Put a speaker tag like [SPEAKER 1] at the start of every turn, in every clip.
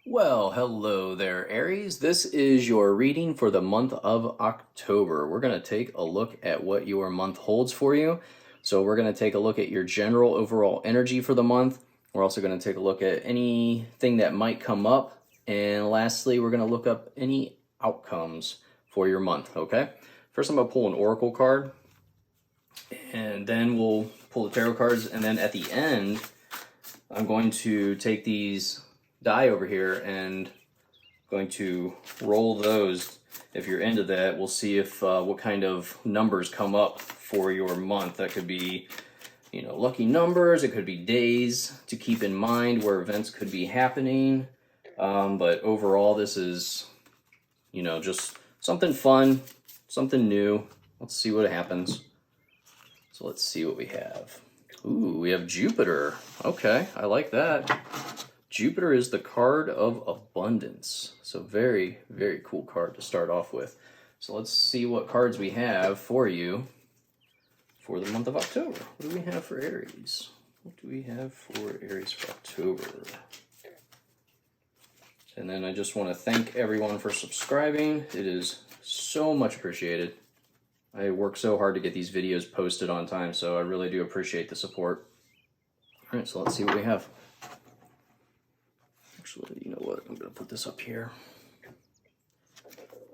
[SPEAKER 1] Well, hello there, Aries. This is your reading for the month of October. We're going to take a look at what your month holds for you. So, we're going to take a look at your general overall energy for the month. We're also going to take a look at anything that might come up. And lastly, we're going to look up any outcomes for your month, okay? First, I'm going to pull an oracle card, and then we'll pull the tarot cards. And then at the end, I'm going to take these die over here and going to roll those. If you're into that, we'll see if what kind of numbers come up for your month. That could be, lucky numbers. It could be days to keep in mind where events could be happening. But overall, this is, just something fun, something new. Let's see what happens. So let's see what we have. Ooh, we have Jupiter. Okay, I like that. Jupiter is the card of abundance. So very, very cool card to start off with. So let's see what cards we have for you for the month of October. What do we have for Aries? What do we have for Aries for October? And then I just want to thank everyone for subscribing. It is so much appreciated. I work so hard to get these videos posted on time, so I really do appreciate the support. All right, so let's see what we have. Actually, you know what? I'm going to put this up here.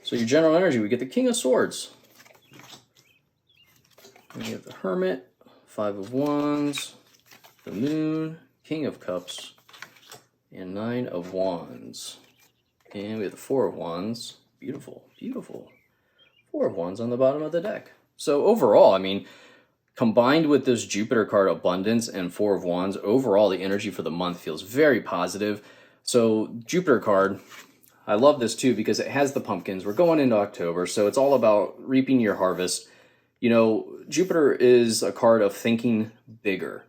[SPEAKER 1] So your general energy, we get the King of Swords. We have the Hermit, Five of Wands, the Moon, King of Cups, and Nine of Wands. And we have the Four of Wands. Beautiful, beautiful. Four of Wands on the bottom of the deck. So overall, I mean, combined with this Jupiter card, Abundance, and Four of Wands, overall the energy for the month feels very positive. So Jupiter card, I love this too because it has the pumpkins. We're going into October, so it's all about reaping your harvest. Jupiter is a card of thinking bigger.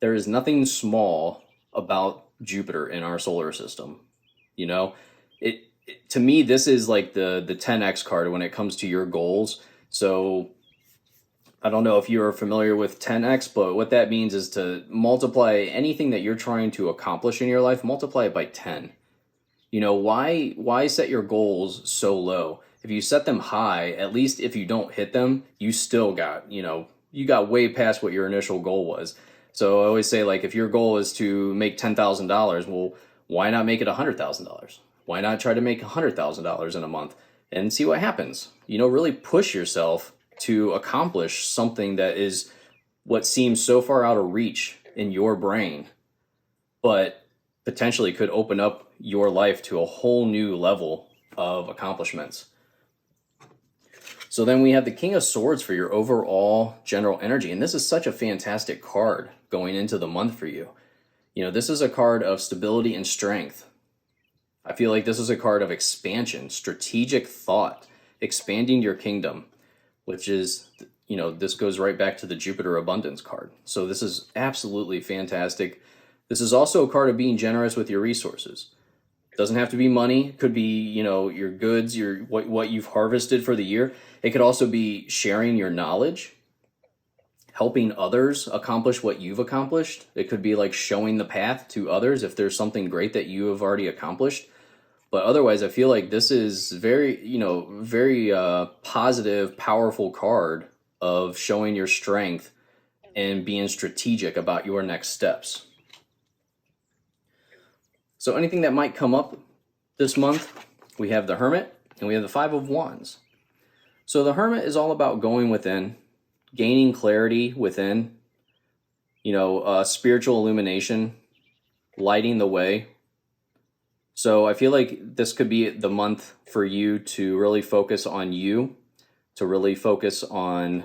[SPEAKER 1] There is nothing small about Jupiter in our solar system. To me, this is like the 10x card when it comes to your goals. So I don't know if you're familiar with 10x, but what that means is to multiply anything that you're trying to accomplish in your life, multiply it by 10. Why set your goals so low? If you set them high, at least if you don't hit them, you still got, you got way past what your initial goal was. So I always say, like, if your goal is to make $10,000, well, why not make it $100,000? Why not try to make $100,000 in a month and see what happens? Really push yourself to accomplish something that is what seems so far out of reach in your brain, but potentially could open up your life to a whole new level of accomplishments. So then we have the King of Swords for your overall general energy. And this is such a fantastic card going into the month for you. This is a card of stability and strength. I feel like this is a card of expansion, strategic thought, expanding your kingdom, which is, this goes right back to the Jupiter Abundance card. So this is absolutely fantastic. This is also a card of being generous with your resources. It doesn't have to be money. It could be, your goods, what you've harvested for the year. It could also be sharing your knowledge, helping others accomplish what you've accomplished. It could be like showing the path to others if there's something great that you have already accomplished. But otherwise, I feel like this is very positive, powerful card of showing your strength and being strategic about your next steps. So anything that might come up this month, we have the Hermit and we have the Five of Wands. So the Hermit is all about going within, gaining clarity within, spiritual illumination, lighting the way. So I feel like this could be the month for you to really focus on you, to really focus on,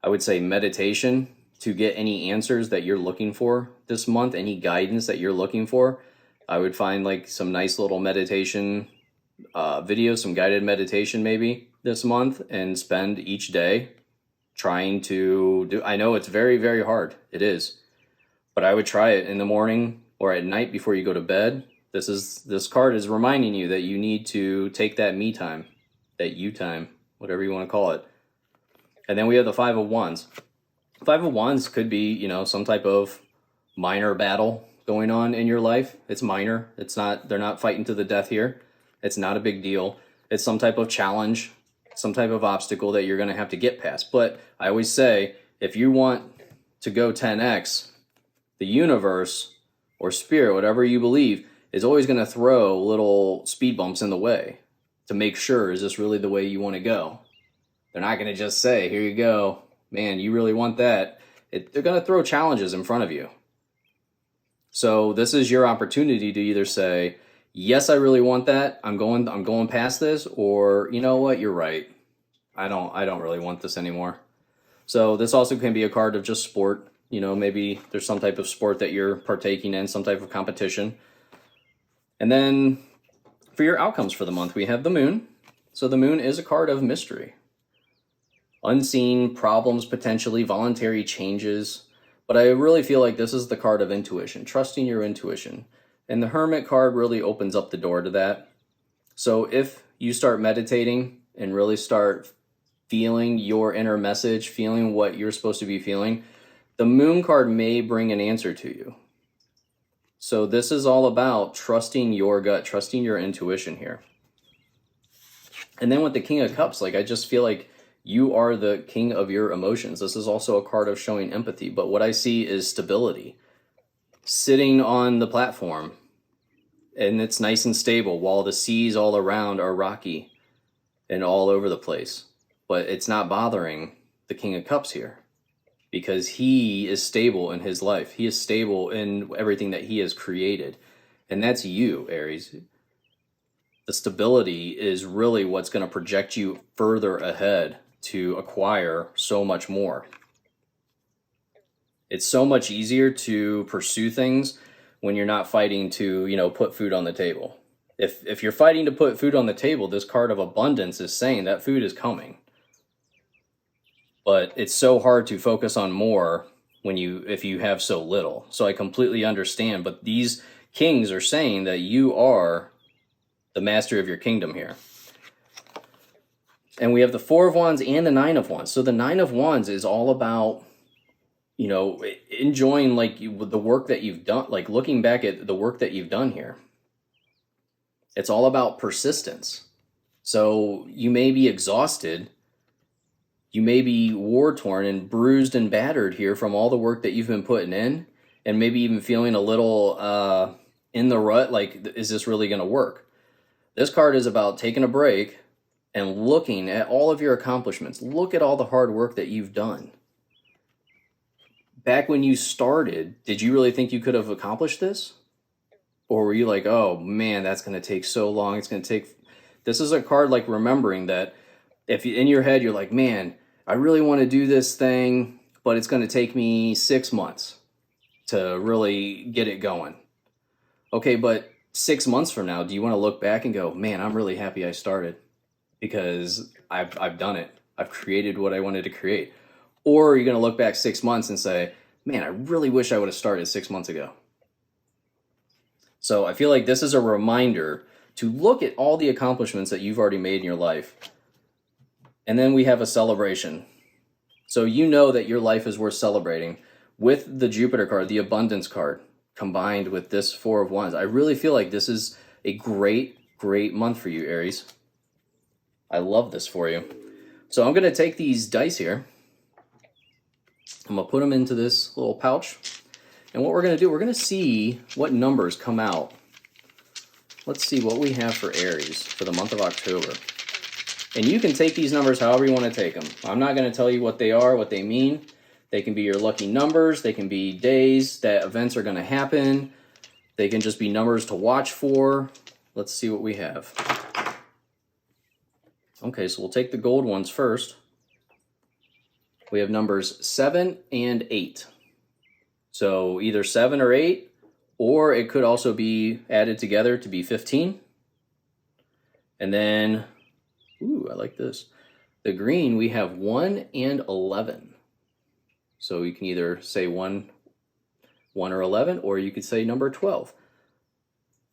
[SPEAKER 1] I would say, meditation, to get any answers that you're looking for this month, any guidance that you're looking for. I would find like some nice little meditation videos, some guided meditation maybe this month, and spend each day trying to do. I know it's very, very hard. It is. But I would try it in the morning or at night before you go to bed. This card is reminding you that you need to take that me time, that you time, whatever you want to call it. And then we have the Five of Wands. Five of Wands could be, some type of minor battle going on in your life. It's minor. They're not fighting to the death here. It's not a big deal. It's some type of challenge, some type of obstacle that you're going to have to get past. But I always say, if you want to go 10x, the universe or spirit, whatever you believe, is always going to throw little speed bumps in the way to make sure, is this really the way you want to go? They're not going to just say, here you go, man, you really want that. They're going to throw challenges in front of you. So this is your opportunity to either say, yes, I really want that. I'm going past this, or you know what, you're right. I don't really want this anymore. So this also can be a card of just sport. You know, maybe there's some type of sport that you're partaking in, some type of competition. And then for your outcomes for the month, we have the moon. So the moon is a card of mystery. Unseen problems, potentially voluntary changes. But I really feel like this is the card of intuition, trusting your intuition. And the Hermit card really opens up the door to that. So if you start meditating and really start feeling your inner message, feeling what you're supposed to be feeling, the Moon card may bring an answer to you. So this is all about trusting your gut, trusting your intuition here. And then with the King of Cups, like I just feel like you are the king of your emotions. This is also a card of showing empathy, but what I see is stability. Sitting on the platform, and it's nice and stable while the seas all around are rocky and all over the place. But it's not bothering the King of Cups here because he is stable in his life. He is stable in everything that he has created. And that's you, Aries. The stability is really what's going to project you further ahead to acquire so much more. It's so much easier to pursue things when you're not fighting to, put food on the table. If you're fighting to put food on the table, this card of abundance is saying that food is coming. But it's so hard to focus on more if you have so little. So I completely understand, but these kings are saying that you are the master of your kingdom here. And we have the Four of Wands and the Nine of Wands. So the Nine of Wands is all about, enjoying the work that you've done, like looking back at the work that you've done here. It's all about persistence. So you may be exhausted. You may be war-torn and bruised and battered here from all the work that you've been putting in, and maybe even feeling a little in the rut, like, is this really going to work? This card is about taking a break and looking at all of your accomplishments. Look at all the hard work that you've done. Back when you started, did you really think you could have accomplished this? Or were you like, oh man, that's going to take so long. This is a card like remembering that if in your head you're like, man, I really want to do this thing, but it's going to take me 6 months to really get it going. Okay, but 6 months from now, do you want to look back and go, man, I'm really happy I started because I've done it. I've created what I wanted to create. Or are you going to look back 6 months and say, man, I really wish I would have started 6 months ago. So I feel like this is a reminder to look at all the accomplishments that you've already made in your life. And then we have a celebration. So you know that your life is worth celebrating with the Jupiter card, the abundance card, combined with this Four of Wands. I really feel like this is a great, great month for you, Aries. I love this for you. So I'm going to take these dice here. I'm going to put them into this little pouch. And what we're going to do, we're going to see what numbers come out. Let's see what we have for Aries for the month of October. And you can take these numbers however you want to take them. I'm not going to tell you what they are, what they mean. They can be your lucky numbers. They can be days that events are going to happen. They can just be numbers to watch for. Let's see what we have. Okay, so we'll take the gold ones first. We have numbers 7 and 8. So either 7 or 8, or it could also be added together to be 15. And then, ooh, I like this. The green, we have 1 and 11. So you can either say 1 or 11, or you could say number 12.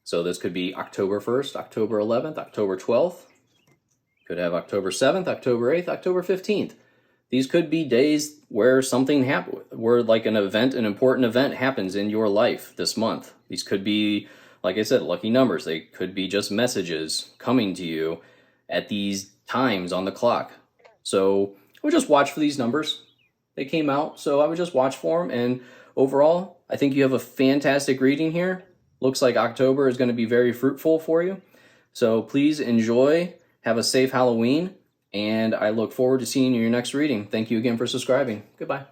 [SPEAKER 1] So this could be October 1st, October 11th, October 12th. Could have October 7th, October 8th, October 15th. these could be days where something happens, where like an important event happens in your life this month. These could be, like I said, lucky numbers. They could be just messages coming to you at these times on the clock. So I would just watch for these numbers. They came out, so I would just watch for them. And overall, I think you have a fantastic reading here. Looks like October is going to be very fruitful for you. So please enjoy. Have a safe Halloween. And I look forward to seeing you in your next reading. Thank you again for subscribing. Goodbye.